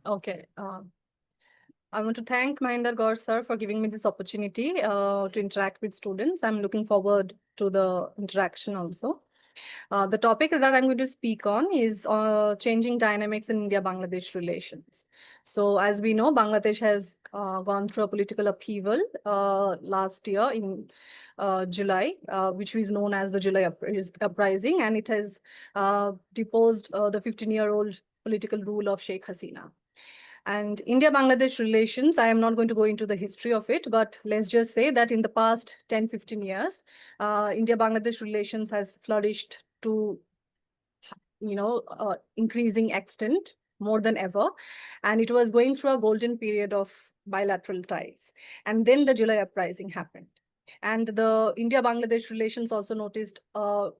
Okay. I want to thank Mahinder Gaur sir for giving me this opportunity to interact with students. I'm looking forward to the interaction also. The topic that I'm going to speak on is changing dynamics in India-Bangladesh relations. So as we know, Bangladesh has gone through a political upheaval last year in July, which is known as the July uprising, and it has deposed the 15-year-old political rule of Sheikh Hasina. And India-Bangladesh relations, I am not going to go into the history of it, but let's just say that in the past 10, 15 years, India-Bangladesh relations has flourished to, increasing extent more than ever. And it was going through a golden period of bilateral ties. And then the July uprising happened. And the India-Bangladesh relations also noticed, a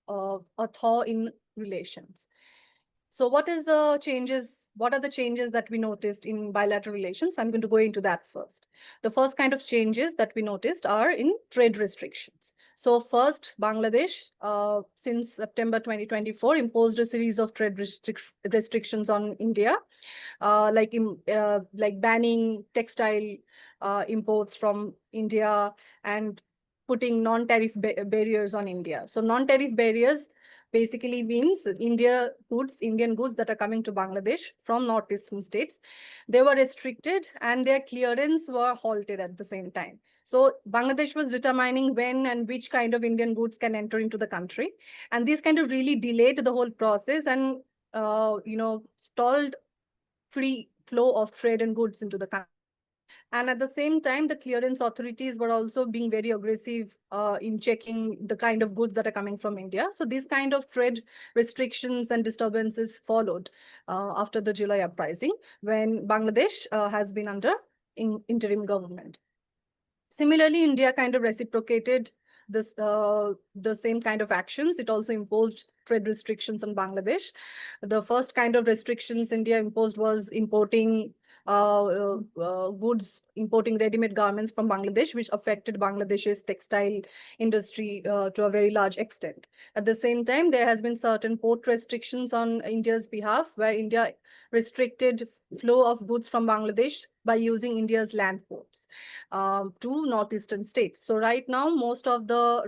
thaw in relations. So what is the changes? What are the changes that we noticed in bilateral relations? I'm going to go into that first. The first kind of changes that we noticed are in trade restrictions. So first, Bangladesh, since September 2024, imposed a series of trade restrictions on India, like banning textile imports from India and putting non-tariff barriers on India. So non-tariff barriers basically means Indian goods that are coming to Bangladesh from northeastern states, they were restricted and their clearance were halted at the same time. So Bangladesh was determining when and which kind of Indian goods can enter into the country. And this kind of really delayed the whole process and, stalled free flow of trade and goods into the country. And at the same time, the clearance authorities were also being very aggressive in checking the kind of goods that are coming from India. So these kind of trade restrictions and disturbances followed after the July uprising, when Bangladesh has been under interim government. Similarly, India kind of reciprocated the same kind of actions. It also imposed trade restrictions on Bangladesh. The first kind of restrictions India imposed was importing importing ready-made garments from Bangladesh, which affected Bangladesh's textile industry to a very large extent. At the same time, there has been certain port restrictions on India's behalf, where India restricted flow of goods from Bangladesh by using India's land ports to northeastern states. So right now, most of the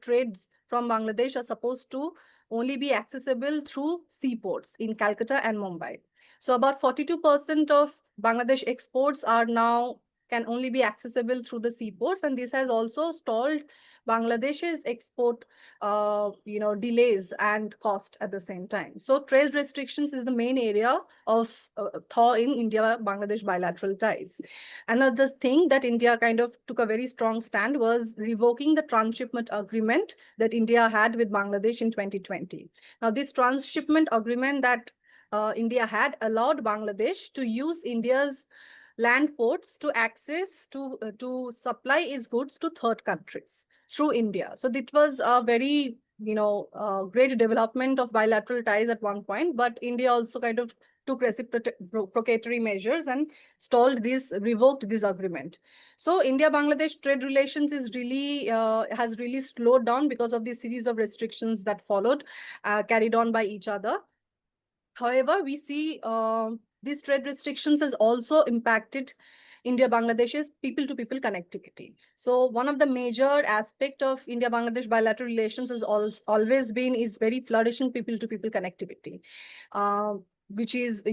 trades from Bangladesh are supposed to only be accessible through seaports in Calcutta and Mumbai. So about 42% of Bangladesh exports are now can only be accessible through the seaports, and this has also stalled Bangladesh's export, delays and cost at the same time. So trade restrictions is the main area of thaw in India-Bangladesh bilateral ties. Another thing that India kind of took a very strong stand was revoking the transshipment agreement that India had with Bangladesh in 2020. Now, this transshipment agreement that India had allowed Bangladesh to use India's land ports to access to supply its goods to third countries through India. So it was a very great development of bilateral ties at one point, but India also kind of took reciprocatory measures and revoked this agreement. So India-Bangladesh trade relations is really has really slowed down because of this series of restrictions that followed, carried on by each other. However, we see these trade restrictions has also impacted India-Bangladesh's people-to-people connectivity. So one of the major aspect of India-Bangladesh bilateral relations has always been is very flourishing people-to-people connectivity, which is,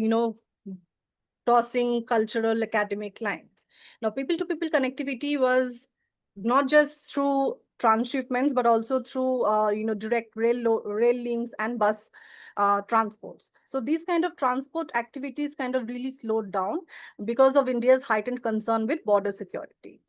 crossing cultural academic lines. Now, people-to-people connectivity was not just through transshipments, but also through direct rail links and bus transports. So these kind of transport activities kind of really slowed down because of India's heightened concern with border security.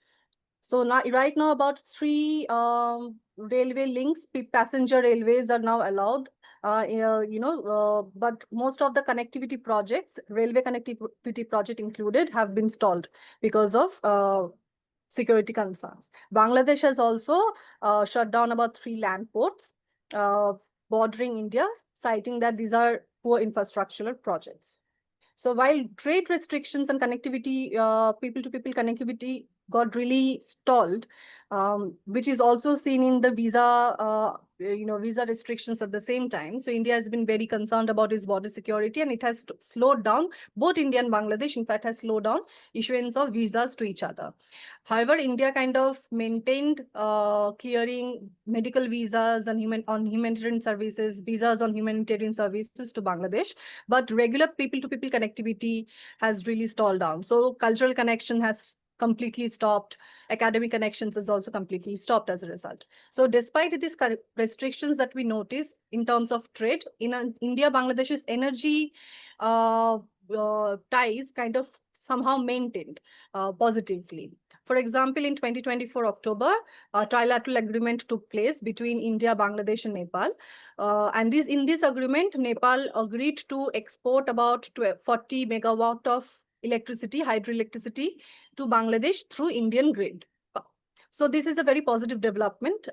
So now, right now, about 3 railway links, passenger railways are now allowed. But most of the connectivity projects, railway connectivity project included, have been stalled because of security concerns. Bangladesh has also shut down about 3 land ports bordering India, citing that these are poor infrastructural projects. So while trade restrictions and connectivity, people-to-people connectivity got really stalled, which is also seen in the visa visa restrictions at the same time. So India has been very concerned about its border security, and it has slowed down, both India and Bangladesh, in fact, has slowed down issuance of visas to each other. However, India kind of maintained clearing medical visas and humanitarian services, visas on humanitarian services to Bangladesh, but regular people-to-people connectivity has really stalled down. So cultural connection has completely stopped. Academic connections is also completely stopped as a result. So despite these restrictions that we notice in terms of trade, in India, Bangladesh's energy ties kind of somehow maintained positively. For example, in 2024 October, a trilateral agreement took place between India, Bangladesh, and Nepal. And in this agreement, Nepal agreed to export about 40 megawatt of electricity, hydroelectricity, to Bangladesh through Indian grid. So this is a very positive development,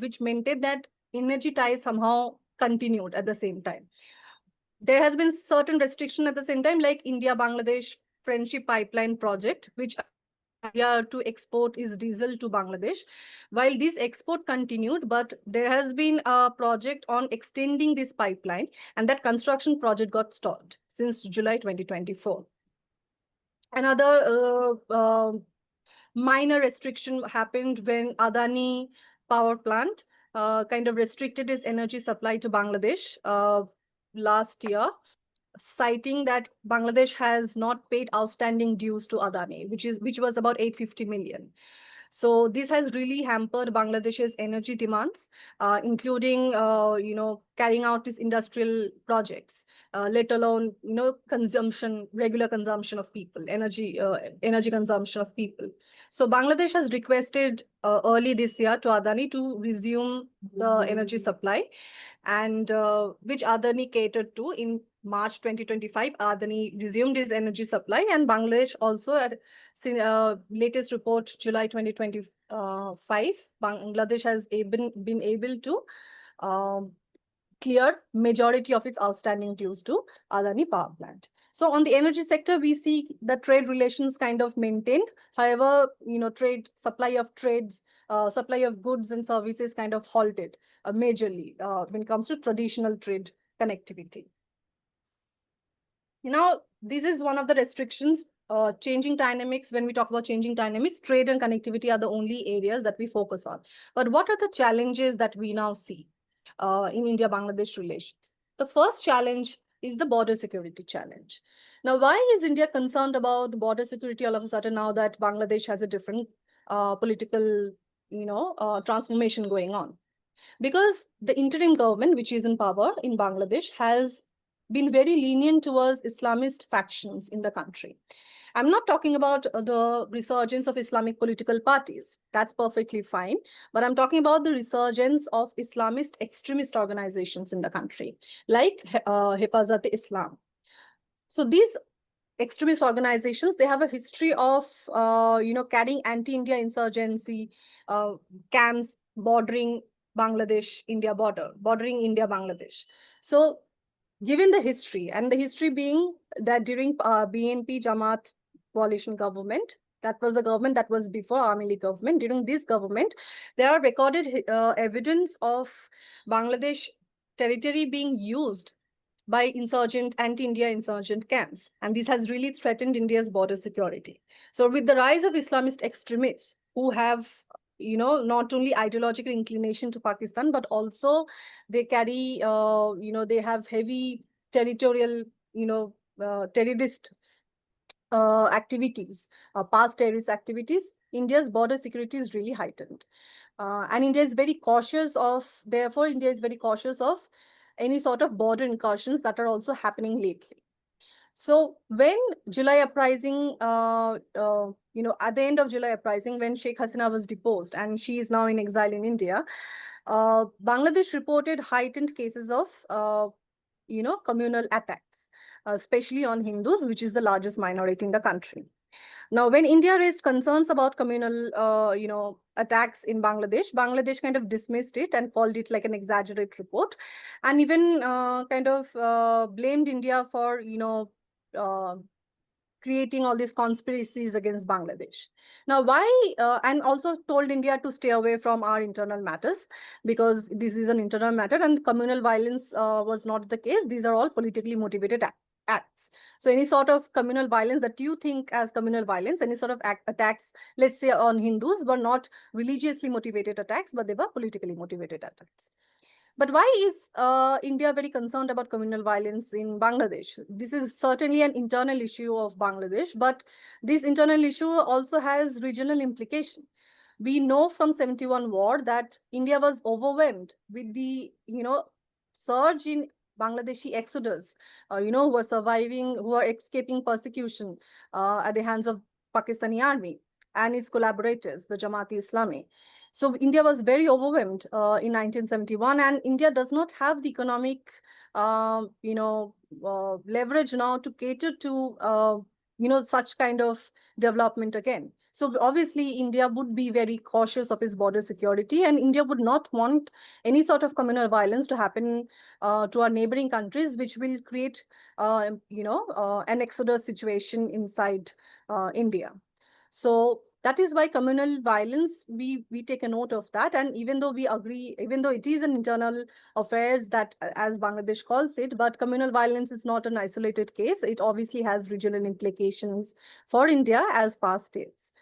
which maintained that energy ties somehow continued at the same time. There has been certain restriction at the same time, like India-Bangladesh Friendship Pipeline Project, which India to export is diesel to Bangladesh. While this export continued, but there has been a project on extending this pipeline, and that construction project got stalled since July 2024. Another minor restriction happened when Adani power plant kind of restricted its energy supply to Bangladesh last year, citing that Bangladesh has not paid outstanding dues to Adani, which was about 850 million. So this has really hampered Bangladesh's energy demands, including carrying out these industrial projects, let alone regular consumption of people, energy consumption of people. So Bangladesh has requested early this year to Adani to resume the energy supply, and which Adani catered to. In March 2025, Adani resumed his energy supply, and Bangladesh also, at latest report, July 2025, Bangladesh has been able to clear majority of its outstanding dues to Adani power plant. So on the energy sector, we see the trade relations kind of maintained. However, supply of goods and services kind of halted majorly when it comes to traditional trade connectivity. Now, this is one of the restrictions, changing dynamics. When we talk about changing dynamics, trade and connectivity are the only areas that we focus on. But what are the challenges that we now see in India-Bangladesh relations? The first challenge is the border security challenge. Now, why is India concerned about border security all of a sudden now that Bangladesh has a different political, transformation going on? Because the interim government, which is in power in Bangladesh, has been very lenient towards Islamist factions in the country. I'm not talking about the resurgence of Islamic political parties. That's perfectly fine. But I'm talking about the resurgence of Islamist extremist organizations in the country, like Hifazat-e-Islam. So these extremist organizations, they have a history of, carrying anti-India insurgency camps bordering bordering India-Bangladesh. So given the history, and the history being that during BNP Jamaat coalition government, that was the government that was before Army League government, during this government, there are recorded evidence of Bangladesh territory being used by anti-India insurgent camps. And this has really threatened India's border security. So with the rise of Islamist extremists who have not only ideological inclination to Pakistan, but also they carry, they have heavy territorial, terrorist activities, past terrorist activities, India's border security is really heightened. And India is very cautious of any sort of border incursions that are also happening lately. So when July uprising, at the end of July uprising, when Sheikh Hasina was deposed and she is now in exile in India, Bangladesh reported heightened cases of, communal attacks, especially on Hindus, which is the largest minority in the country. Now, when India raised concerns about communal, attacks in Bangladesh, Bangladesh kind of dismissed it and called it like an exaggerated report, and even blamed India for, creating all these conspiracies against Bangladesh. Now, why, and also told India to stay away from our internal matters, because this is an internal matter and communal violence was not the case. These are all politically motivated acts. So any sort of communal violence that you think as communal violence, any sort of attacks, let's say on Hindus, were not religiously motivated attacks, but they were politically motivated attacks. But why is India very concerned about communal violence in Bangladesh? This is certainly an internal issue of Bangladesh, but this internal issue also has regional implication. We know from 71 war that India was overwhelmed with the, surge in Bangladeshi exodus, who are surviving, who are escaping persecution at the hands of Pakistani army and its collaborators, the Jamaat-e-Islami. So India was very overwhelmed in 1971, and India does not have the economic, leverage now to cater to, such kind of development again. So obviously, India would be very cautious of its border security, and India would not want any sort of communal violence to happen to our neighboring countries, which will create, an exodus situation inside India. So that is why communal violence, we take a note of that. And even though we agree, even though it is an internal affairs that, as Bangladesh calls it, but communal violence is not an isolated case. It obviously has regional implications for India as past states.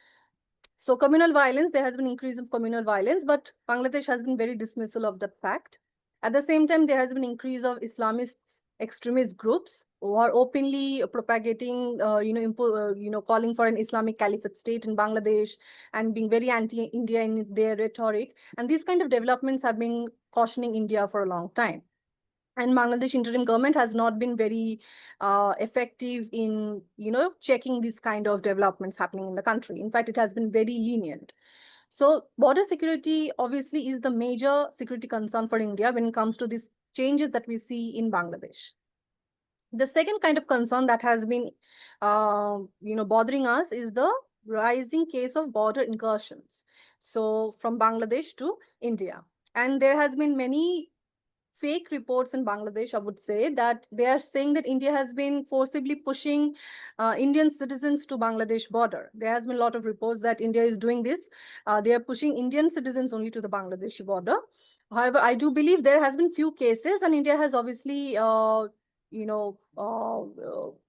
So communal violence, there has been increase of communal violence, but Bangladesh has been very dismissal of that fact. At the same time, there has been increase of Islamist extremist groups who are openly propagating, calling for an Islamic Caliphate state in Bangladesh and being very anti-India in their rhetoric. And these kind of developments have been cautioning India for a long time. And Bangladesh interim government has not been very effective in, checking these kind of developments happening in the country. In fact, it has been very lenient. So border security obviously is the major security concern for India when it comes to these changes that we see in Bangladesh. The second kind of concern that has been, bothering us is the rising case of border incursions. So from Bangladesh to India. And there has been many fake reports in Bangladesh, I would say, that they are saying that India has been forcibly pushing Indian citizens to Bangladesh border. There has been a lot of reports that India is doing this. They are pushing Indian citizens only to the Bangladeshi border. However, I do believe there has been few cases, and India has obviously,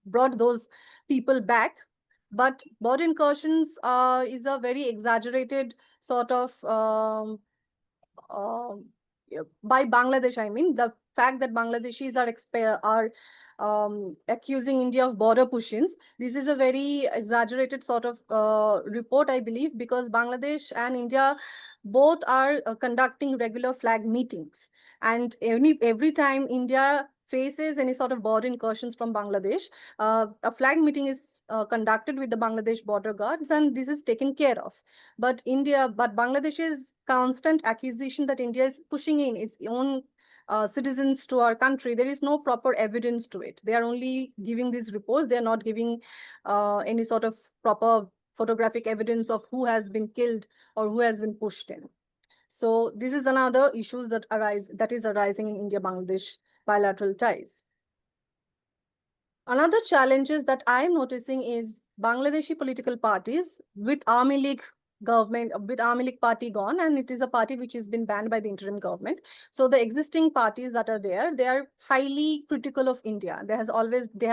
brought those people back. But border incursions is a very exaggerated sort of by Bangladesh, I mean, the fact that Bangladeshis are accusing India of border push-ins. This is a very exaggerated sort of report, I believe, because Bangladesh and India both are conducting regular flag meetings. And every time India faces any sort of border incursions from Bangladesh, a flag meeting is conducted with the Bangladesh border guards, and this is taken care of. But Bangladesh's constant accusation that India is pushing in its own citizens to our country, there is no proper evidence to it. They are only giving these reports. They are not giving any sort of proper photographic evidence of who has been killed or who has been pushed in. So this is another issue that is arising in India-Bangladesh bilateral ties. Another challenges that I am noticing is Bangladeshi political parties with Army League government, with Army League party gone, and it is a party which has been banned by the interim government. So the existing parties that are there, they are highly critical of India. They have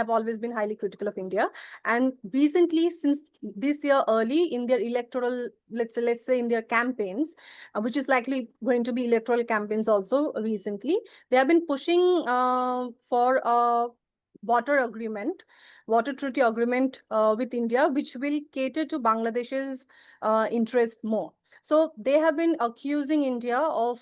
always been highly critical of India. And recently, since this year early in their electoral, let's say in their campaigns, which is likely going to be electoral campaigns also recently, they have been pushing for a water treaty agreement with India, which will cater to Bangladesh's interest more. So they have been accusing India of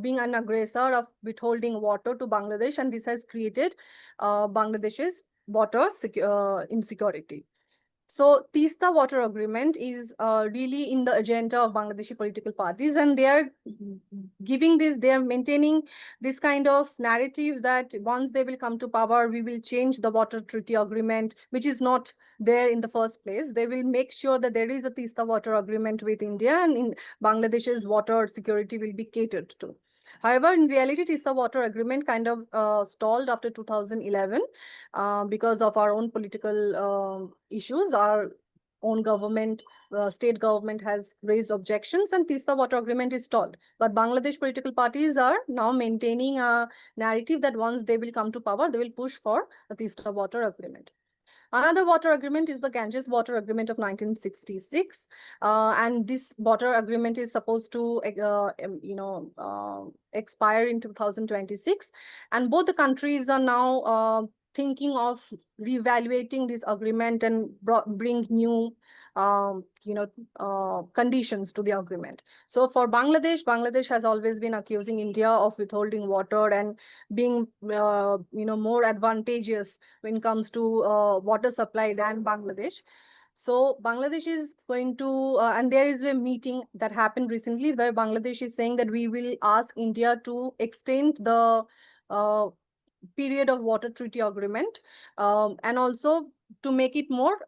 being an aggressor, of withholding water to Bangladesh, and this has created Bangladesh's water insecurity. So Teesta Water Agreement is really in the agenda of Bangladeshi political parties, and they are maintaining this kind of narrative that once they will come to power, we will change the water treaty agreement, which is not there in the first place. They will make sure that there is a Teesta Water Agreement with India, and in Bangladesh's water security will be catered to. However, in reality, Tisa Water Agreement kind of stalled after 2011 because of our own political issues. Our own government, state government has raised objections, and Tista Water Agreement is stalled. But Bangladesh political parties are now maintaining a narrative that once they will come to power, they will push for the Tista Water Agreement. Another water agreement is the Ganges Water Agreement of 1966. And this water agreement is supposed to, expire in 2026. And both the countries are now thinking of reevaluating this agreement and bring new, conditions to the agreement. So for Bangladesh, Bangladesh has always been accusing India of withholding water and being, more advantageous when it comes to water supply than Bangladesh. So Bangladesh is going to, and there is a meeting that happened recently where Bangladesh is saying that we will ask India to extend the uh, period of water treaty agreement, and also to make it more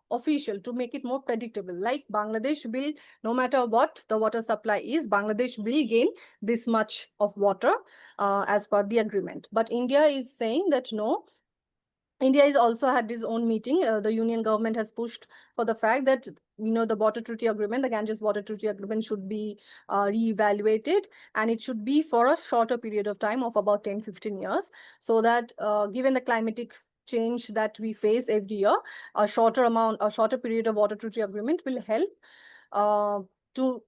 official, to make it more predictable. Like Bangladesh will, no matter what the water supply is, Bangladesh will gain this much of water as per the agreement. But India is saying that no, India has also had its own meeting. The union government has pushed for the fact that the water treaty agreement, the Ganges water treaty agreement, should be reevaluated, and it should be for a shorter period of time of about 10-15 years, so that given the climatic change that we face every year, a shorter period of water treaty agreement will help to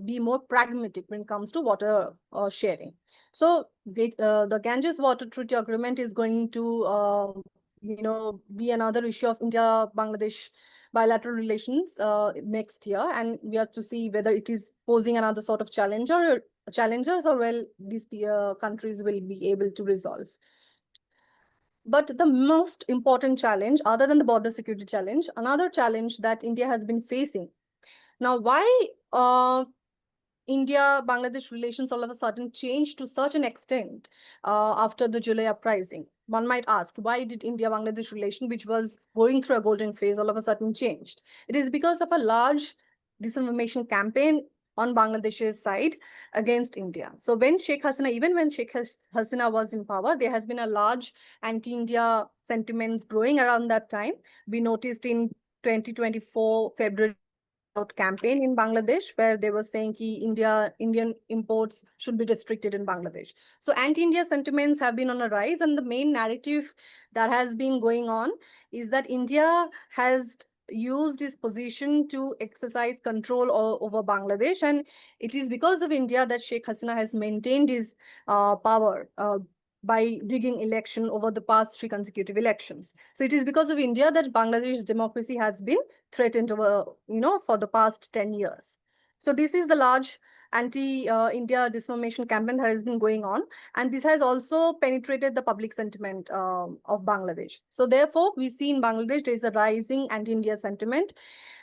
be more pragmatic when it comes to water sharing. So the Ganges water treaty agreement is going to be another issue of India-Bangladesh bilateral relations next year, and we have to see whether it is posing another sort of challenges, or well, these countries will be able to resolve. But the most important challenge, other than the border security challenge, another challenge that India has been facing. Now, why India-Bangladesh relations all of a sudden changed to such an extent after the July uprising? One might ask, why did India-Bangladesh relation, which was going through a golden phase, all of a sudden changed? It is because of a large disinformation campaign on Bangladesh's side against India. So when Sheikh Hasina, even when Sheikh Hasina was in power, there has been a large anti-India sentiments growing around that time. We noticed in 2024 February out campaign in Bangladesh, where they were saying that Indian imports should be restricted in Bangladesh. So anti-India sentiments have been on a rise, and the main narrative that has been going on is that India has used its position to exercise control over Bangladesh, and it is because of India that Sheikh Hasina has maintained his power by rigging election over the past 3 consecutive elections. So it is because of India that Bangladesh's democracy has been threatened over, for the past 10 years. So this is the large anti-India disinformation campaign that has been going on, and this has also penetrated the public sentiment of Bangladesh. So therefore, we see in Bangladesh there is a rising anti-India sentiment,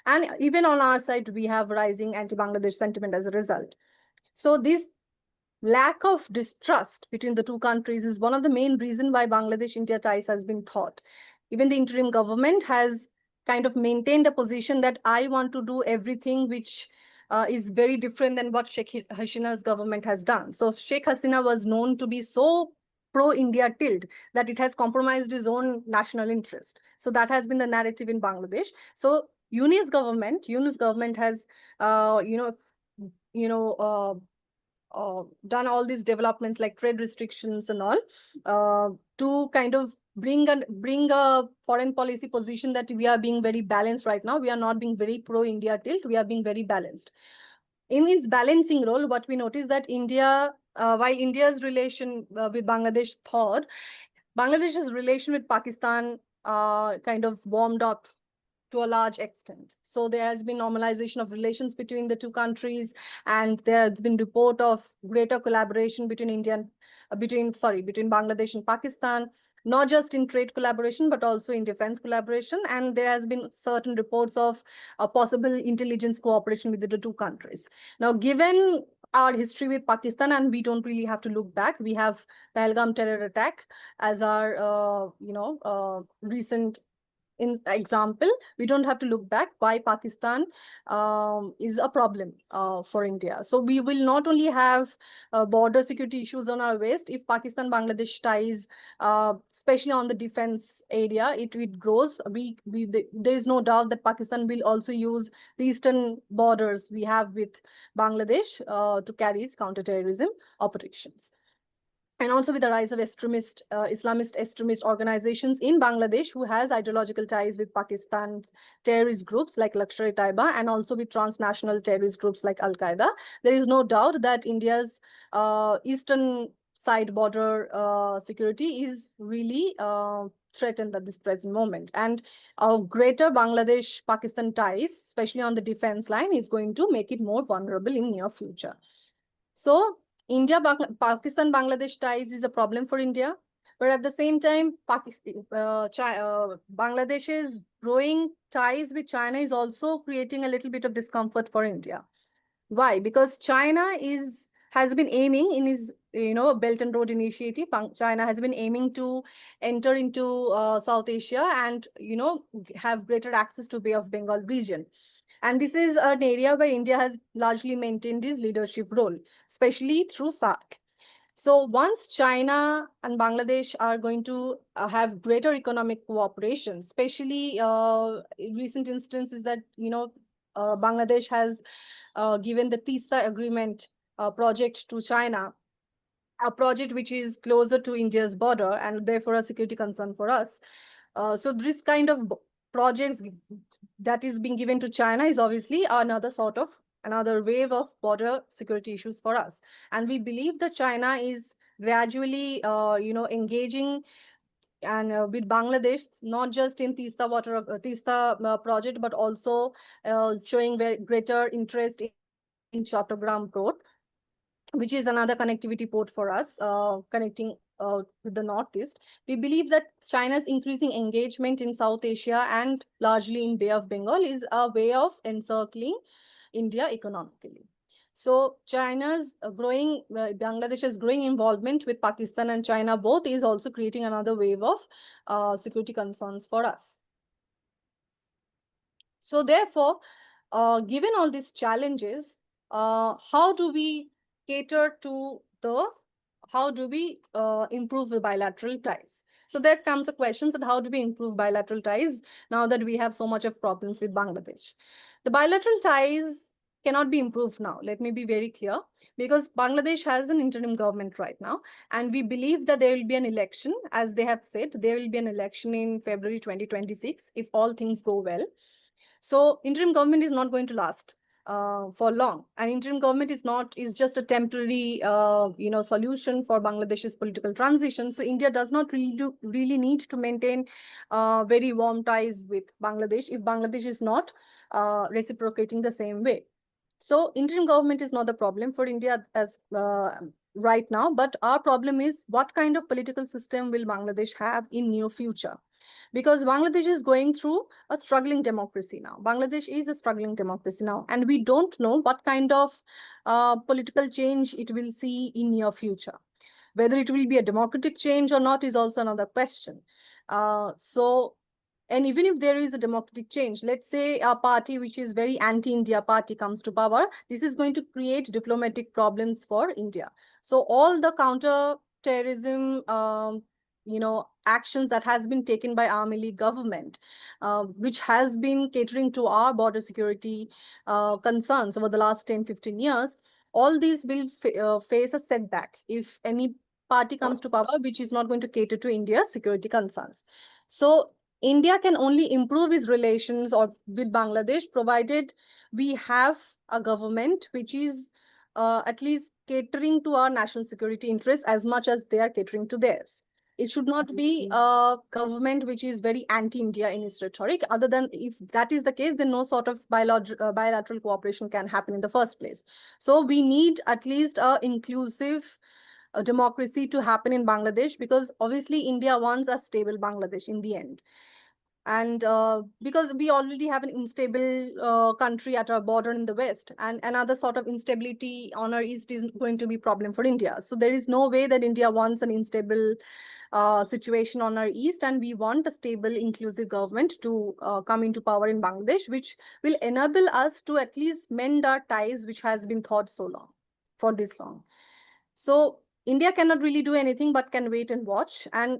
and even on our side, we have rising anti-Bangladesh sentiment as a result. So this lack of distrust between the two countries is one of the main reasons why Bangladesh-India ties has been thought. Even the interim government has kind of maintained a position that I want to do everything which is very different than what Sheikh Hasina's government has done. So Sheikh Hasina was known to be so pro-India tilt that it has compromised his own national interest. So that has been the narrative in Bangladesh. So Yunus government has, done all these developments like trade restrictions and all to kind of bring a foreign policy position that we are being very balanced right now. We are not being very pro-India tilt. We are being very balanced. In its balancing role, what we notice that while India's relation with Bangladesh thawed, Bangladesh's relation with Pakistan kind of warmed up to a large extent. So there has been normalization of relations between the two countries, and there has been report of greater collaboration between Bangladesh and Pakistan, not just in trade collaboration, but also in defense collaboration. And there has been certain reports of a possible intelligence cooperation with the two countries. Now, given our history with Pakistan, and we don't really have to look back, we have Pahalgam terror attack as our, recent example, we don't have to look back why Pakistan is a problem for India. So we will not only have border security issues on our west. If Pakistan-Bangladesh ties, especially on the defense area, it grows. There is no doubt that Pakistan will also use the eastern borders we have with Bangladesh to carry its counterterrorism operations. And also with the rise of Islamist extremist organizations in Bangladesh who has ideological ties with Pakistan's terrorist groups like Lashkar-e-Taiba, and also with transnational terrorist groups like Al-Qaeda, there is no doubt that India's eastern side border security is really threatened at this present moment. And greater Bangladesh-Pakistan ties, especially on the defense line, is going to make it more vulnerable in near future. So Pakistan Bangladesh ties is a problem for India, but at the same time, Bangladesh's growing ties with China is also creating a little bit of discomfort for India. Why? Because China has been aiming in his Belt and Road Initiative. China has been aiming to enter into South Asia and have greater access to Bay of Bengal region. And this is an area where India has largely maintained its leadership role, especially through SAARC. So once China and Bangladesh are going to have greater economic cooperation, especially recent instances that, Bangladesh has given the TISA agreement project to China, a project which is closer to India's border and therefore a security concern for us. So this kind of projects that is being given to China is obviously another wave of border security issues for us. And we believe that China is gradually, engaging and with Bangladesh, not just in TISA project, but also showing very greater interest in Chattogram port, which is another connectivity port for us, connecting with the Northeast. We believe that China's increasing engagement in South Asia and largely in Bay of Bengal is a way of encircling India economically. So Bangladesh's growing involvement with Pakistan and China both is also creating another wave of security concerns for us. So therefore, given all these challenges, how do we improve the bilateral ties? So there comes a question that how do we improve bilateral ties now that we have so much of problems with Bangladesh? The bilateral ties cannot be improved now. Let me be very clear, because Bangladesh has an interim government right now, and we believe that there will be an election, as they have said, there will be an election in February 2026 if all things go well. So interim government is not going to last for long. And interim government is just a temporary solution for Bangladesh's political transition. So India does not really need to maintain very warm ties with Bangladesh if Bangladesh is not reciprocating the same way. So interim government is not the problem for India as right now, but our problem is what kind of political system will Bangladesh have in near future? Because Bangladesh is going through a struggling democracy now. Bangladesh is a struggling democracy now, and we don't know what kind of political change it will see in near future. Whether it will be a democratic change or not is also another question. And even if there is a democratic change, let's say a party which is very anti-India party comes to power, this is going to create diplomatic problems for India. So all the counter-terrorism actions that has been taken by Army League government, which has been catering to our border security concerns over the last 10-15 years, all these will face a setback if any party comes to power which is not going to cater to India's security concerns. So India can only improve its relations with Bangladesh provided we have a government which is at least catering to our national security interests as much as they are catering to theirs. It should not be a government which is very anti-India in its rhetoric. Other than if that is the case, then no sort of bilateral cooperation can happen in the first place. So we need at least an inclusive democracy to happen in Bangladesh, because obviously India wants a stable Bangladesh in the end. And because we already have an unstable country at our border in the west, and another sort of instability on our east is going to be problem for India. So there is no way that India wants an unstable situation on our east, and we want a stable, inclusive government to come into power in Bangladesh, which will enable us to at least mend our ties, which has been thought so long, for this long. So India cannot really do anything but can wait and watch. And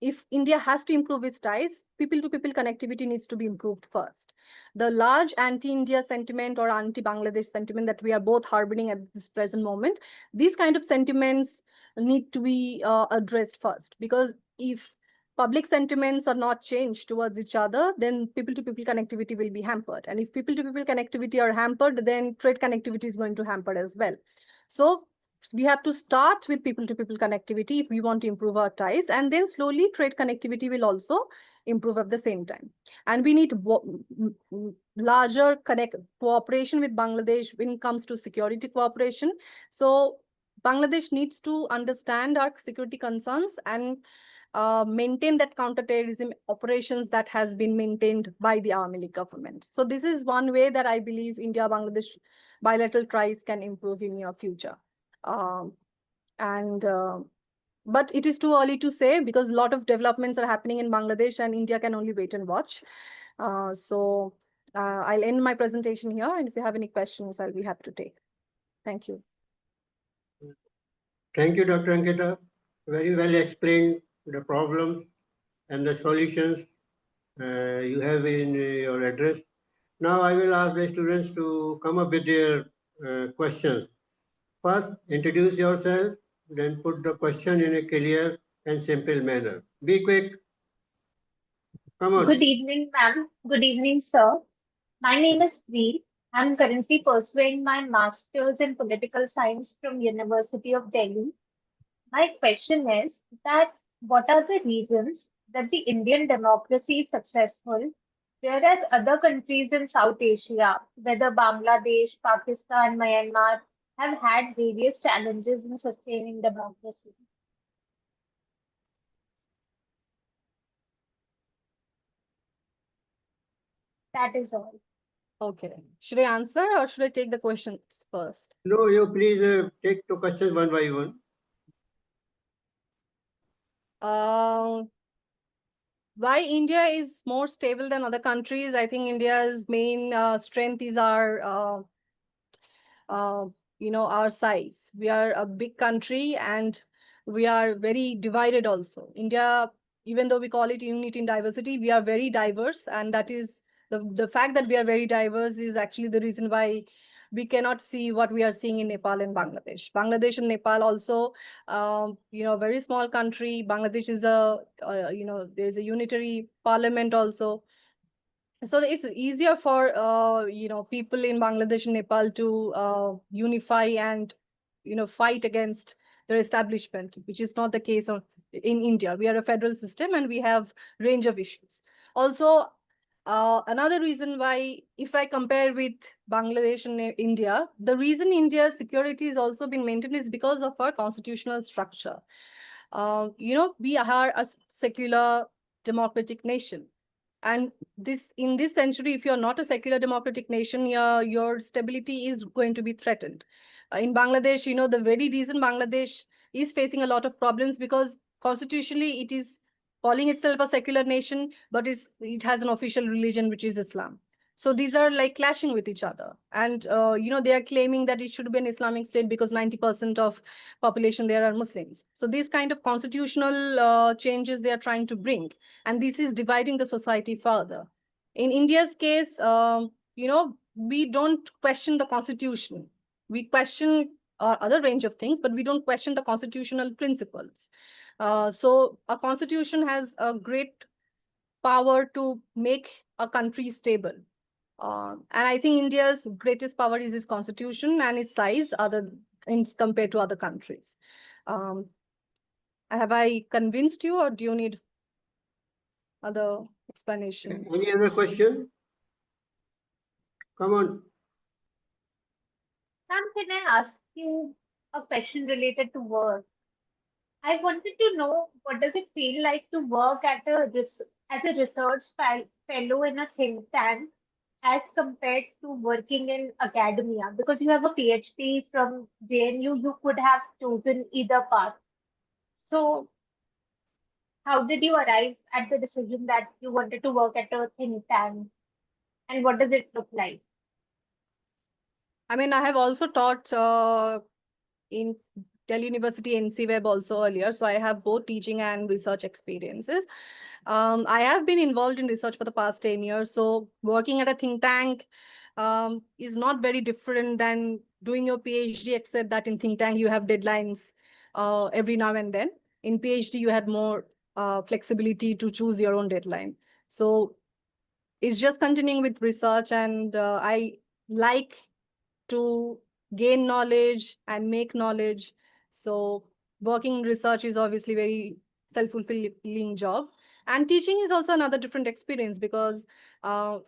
if India has to improve its ties, people to people connectivity needs to be improved first. The large anti India sentiment or anti Bangladesh sentiment that we are both harboring at this present moment, these kind of sentiments need to be addressed first. Because if public sentiments are not changed towards each other, then people to people connectivity will be hampered. And if people to people connectivity are hampered, then trade connectivity is going to hamper as well. So we have to start with people to people connectivity if we want to improve our ties, and then slowly trade connectivity will also improve at the same time. And we need larger cooperation with Bangladesh when it comes to security cooperation. So Bangladesh needs to understand our security concerns and maintain that counterterrorism operations that has been maintained by the Army League government. So this is one way that I believe India-Bangladesh bilateral ties can improve in near future. Um, and but it is too early to say because a lot of developments are happening in Bangladesh and India can only wait and watch. I'll end my presentation here, and if you have any questions, I'll be happy to take. Thank you. Thank you, Dr. Ankita. Very well explained the problems and the solutions you have in your address. Now I will ask the students to come up with their questions. First, introduce yourself, then put the question in a clear and simple manner. Be quick. Come on. Good evening, ma'am. Good evening, sir. My name is Veer. I'm currently pursuing my master's in political science from University of Delhi. My question is that what are the reasons that the Indian democracy is successful, whereas other countries in South Asia, whether Bangladesh, Pakistan, Myanmar, have had various challenges in sustaining democracy? That is all. Okay. Should I answer or should I take the questions first? No, you please take the questions one by one. Why India is more stable than other countries? I think India's main strength is uh, our size. We are a big country and we are very divided also. India, even though we call it unity in diversity, we are very diverse, and that is the fact that we are very diverse is actually the reason why we cannot see what we are seeing in Nepal and Bangladesh. Bangladesh and Nepal also, very small country. Bangladesh is there's a unitary parliament also. So it's easier for people in Bangladesh and Nepal to unify and fight against their establishment, which is not the case in India. We are a federal system and we have range of issues. Also, another reason why, if I compare with Bangladesh and India, the reason India's security has also been maintained is because of our constitutional structure. We are a secular democratic nation. And in this century, if you're not a secular democratic nation, your stability is going to be threatened. In Bangladesh, the very reason Bangladesh is facing a lot of problems because constitutionally it is calling itself a secular nation, but it has an official religion, which is Islam. So these are like clashing with each other. And, they are claiming that it should be an Islamic state because 90% of population there are Muslims. So these kind of constitutional changes they are trying to bring. And this is dividing the society further. In India's case, we don't question the constitution. We question other range of things, but we don't question the constitutional principles. So a constitution has a great power to make a country stable. And I think India's greatest power is its constitution and its size compared to other countries. Have I convinced you, or do you need other explanation? Any other question? Come on. Ma'am, can I ask you a question related to work? I wanted to know what does it feel like to work at as a research fellow in a think tank as compared to working in academia? Because you have a PhD from JNU, you could have chosen either path. So, how did you arrive at the decision that you wanted to work at a think tank, and what does it look like? I mean, I have also taught in Delhi University NC Web also earlier. So I have both teaching and research experiences. I have been involved in research for the past 10 years. So working at a think tank is not very different than doing your PhD, except that in think tank you have deadlines every now and then. In PhD, you had more flexibility to choose your own deadline. So it's just continuing with research, and I like to gain knowledge and make knowledge. So working in research is obviously very self-fulfilling job. And teaching is also another different experience because I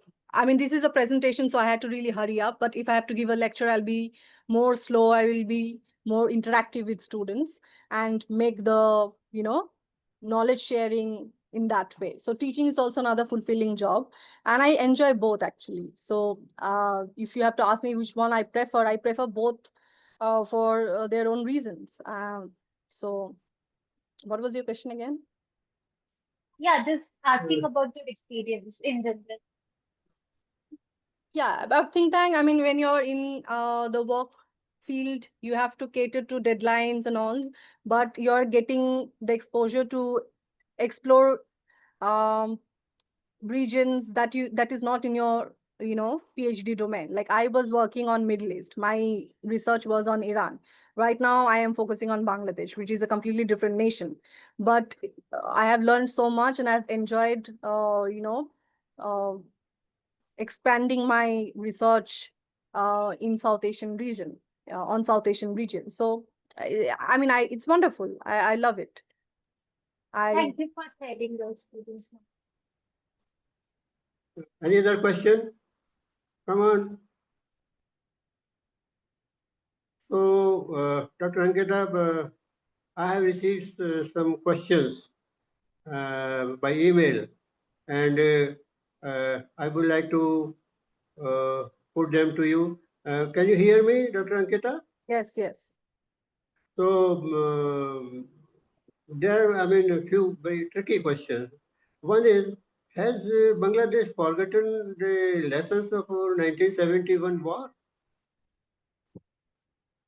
mean, this is a presentation, so I had to really hurry up. But if I have to give a lecture, I'll be more slow. I will be more interactive with students and make the, knowledge sharing in that way. So teaching is also another fulfilling job, and I enjoy both actually. So if you have to ask me which one I prefer both for their own reasons. So what was your question again? Yeah, just asking about your experience in general. Yeah, about think tank, I mean, when you're in the work field, you have to cater to deadlines and all, but you're getting the exposure to explore um, regions that is not in your PhD domain. Like I was working on Middle East, my research was on Iran. Right now I am focusing on Bangladesh, which is a completely different nation, but I have learned so much and I've enjoyed uh, expanding my research in South Asian region, on South Asian region. So I mean, it's wonderful. I love it. I Thank you for sharing your experience. Any other question? Come on. So, Dr. Ankita, I have received some questions by email, and I would like to put them to you. Can you hear me, Dr. Ankita? Yes, yes. So, there are, I mean, a few very tricky questions. One is, has Bangladesh forgotten the lessons of our 1971 war,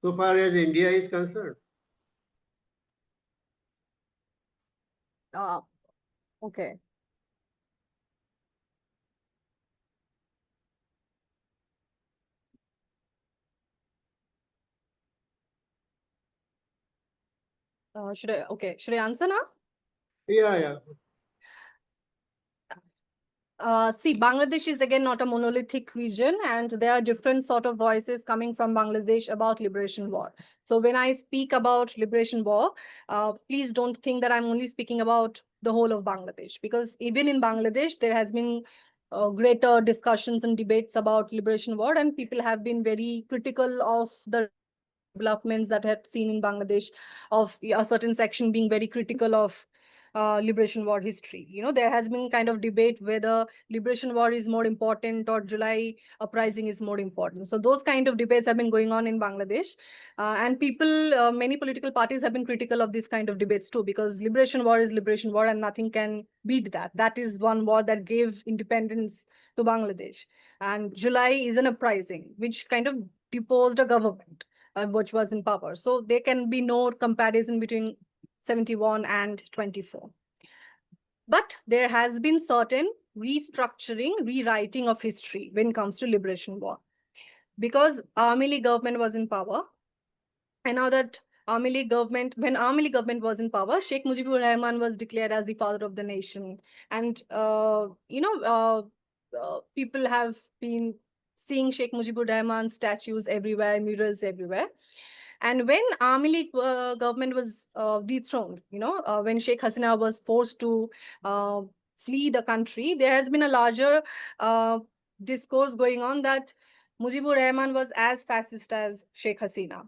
so far as India is concerned? Okay. Should I answer now? Yeah, yeah. See, Bangladesh is again not a monolithic region, and there are different sort of voices coming from Bangladesh about liberation war. So when I speak about liberation war, please don't think that I'm only speaking about the whole of Bangladesh, because even in Bangladesh, there has been greater discussions and debates about liberation war, and people have been very critical of the developments that have seen in Bangladesh, of a certain section being very critical of liberation war history. There has been kind of debate whether liberation war is more important or July uprising is more important. So those kind of debates have been going on in Bangladesh. And many political parties have been critical of this kind of debates too, because liberation war is liberation war and nothing can beat that. That is one war that gave independence to Bangladesh. And July is an uprising, which kind of deposed a government which was in power. So there can be no comparison between 71 and 24. But there has been certain restructuring, rewriting of history when it comes to liberation war. Because Army League government was in power, and now that when Army League government was in power, Sheikh Mujibur Rahman was declared as the father of the nation. And, people have been seeing Sheikh Mujibur Rahman statues everywhere, murals everywhere. And when Army League government was dethroned, when Sheikh Hasina was forced to uh, flee the country, there has been a larger discourse going on that Mujibur Rahman was as fascist as Sheikh Hasina.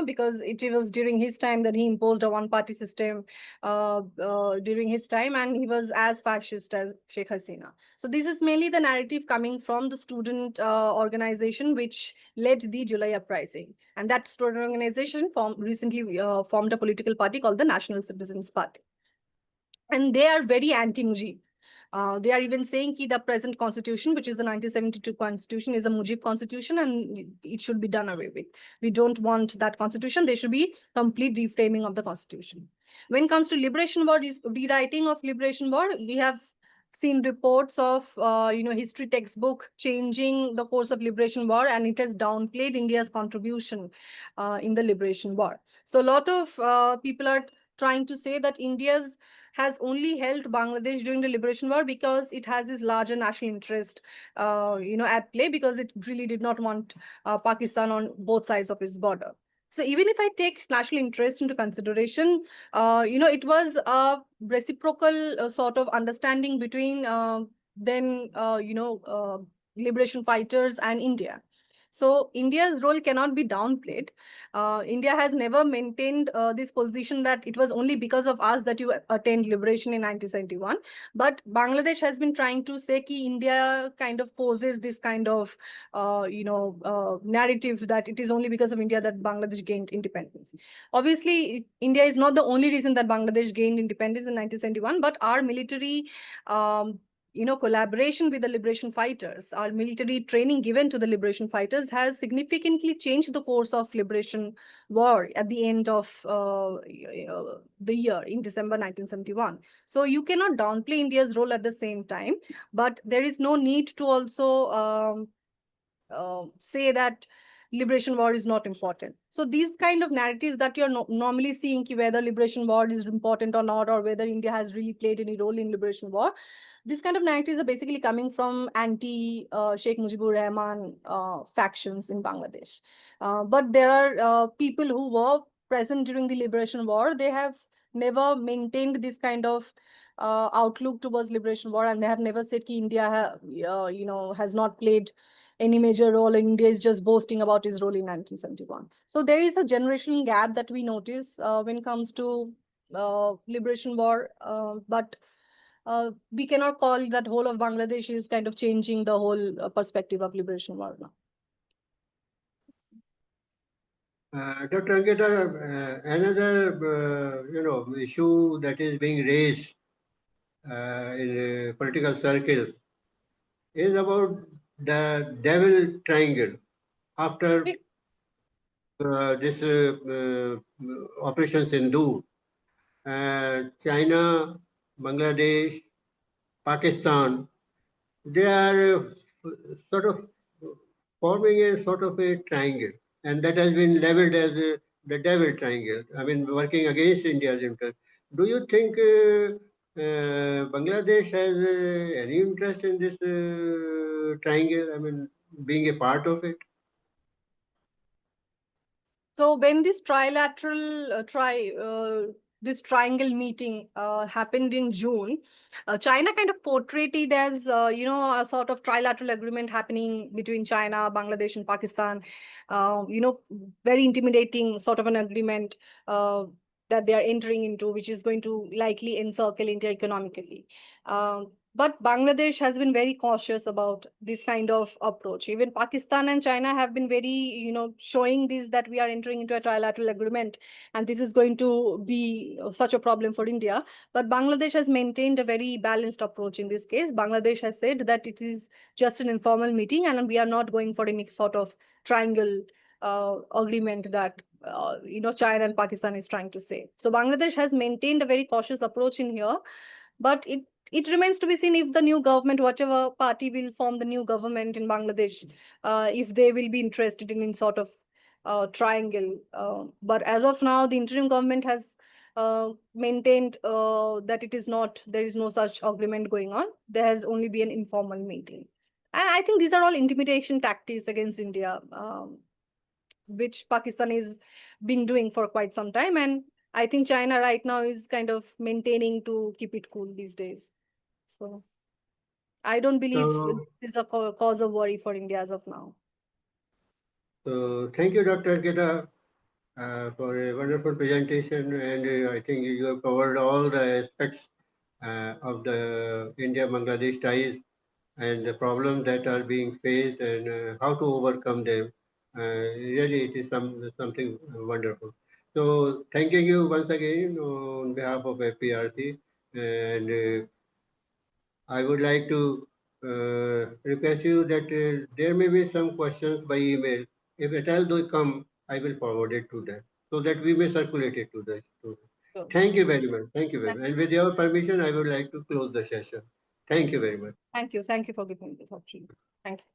because it was during his time that he imposed a one-party system during his time, and he was as fascist as Sheikh Hasina. So this is mainly the narrative coming from the student organization which led the July uprising. And that student organization recently formed a political party called the National Citizens Party. And they are very anti-Mujib. They are even saying that the present constitution, which is the 1972 constitution, is a Mujib constitution and it should be done away with. We don't want that constitution. There should be complete reframing of the constitution. When it comes to liberation war, rewriting of liberation war, we have seen reports of history textbook changing the course of liberation war, and it has downplayed India's contribution in the liberation war. So a lot of people are trying to say that India's has only helped Bangladesh during the liberation war because it has this larger national interest, at play, because it really did not want Pakistan on both sides of its border. So even if I take national interest into consideration, it was a reciprocal sort of understanding between liberation fighters and India. So India's role cannot be downplayed. India has never maintained this position that it was only because of us that you attained liberation in 1971. But Bangladesh has been trying to say that India kind of poses this kind of, narrative that it is only because of India that Bangladesh gained independence. Obviously, India is not the only reason that Bangladesh gained independence in 1971, but our military collaboration with the liberation fighters, our military training given to the liberation fighters has significantly changed the course of liberation war at the end of the year in December 1971. So you cannot downplay India's role at the same time, but there is no need to also say that liberation war is not important. So these kind of narratives that you're normally seeing, whether liberation war is important or not, or whether India has really played any role in liberation war, these kind of narratives are basically coming from anti-Sheikh Mujibur Rahman factions in Bangladesh. But there are people who were present during the liberation war. They have never maintained this kind of outlook towards liberation war, and they have never said that India has not played any major role, and India is just boasting about its role in 1971. So there is a generational gap that we notice when it comes to liberation war, but we cannot call that whole of Bangladesh is kind of changing the whole perspective of liberation war now. Dr. Ankita, another issue that is being raised in political circles is about the devil triangle. After this Operation Sindhu, China, Bangladesh, Pakistan, they are sort of forming a sort of a triangle, and that has been labeled as the devil triangle. I mean, working against India's interest. Do you think Bangladesh has any interest in this triangle? I mean, being a part of it? So when this trilateral this triangle meeting happened in June, China kind of portrayed it as a sort of trilateral agreement happening between China, Bangladesh, and Pakistan. Very intimidating sort of an agreement that they are entering into, which is going to likely encircle India economically. But Bangladesh has been very cautious about this kind of approach. Even Pakistan and China have been very, showing this, that we are entering into a trilateral agreement and this is going to be such a problem for India. But Bangladesh has maintained a very balanced approach in this case. Bangladesh has said that it is just an informal meeting and we are not going for any sort of triangle agreement that China and Pakistan is trying to say. So Bangladesh has maintained a very cautious approach in here, but it remains to be seen if the new government, whatever party will form the new government in Bangladesh, if they will be interested in sort of triangle. But as of now, the interim government has maintained that it is not, there is no such agreement going on. There has only been an informal meeting. And I think these are all intimidation tactics against India, which Pakistan is been doing for quite some time. And I think China right now is kind of maintaining to keep it cool these days. So I don't believe this is a cause of worry for India as of now. So thank you, Dr. Ankita. for a wonderful presentation, and I think you have covered all the aspects of the India-Bangladesh ties and the problems that are being faced and how to overcome them. Really, it is something wonderful. So, thanking you once again on behalf of FPRC, and I would like to request you that there may be some questions by email. If at all they come, I will forward it to them so that we may circulate it to the students. Sure, Thank you sure. very much. Thank you very much. And with your permission, I would like to close the session. Thank you very much. Thank you. Thank you for giving me this opportunity. Thank you.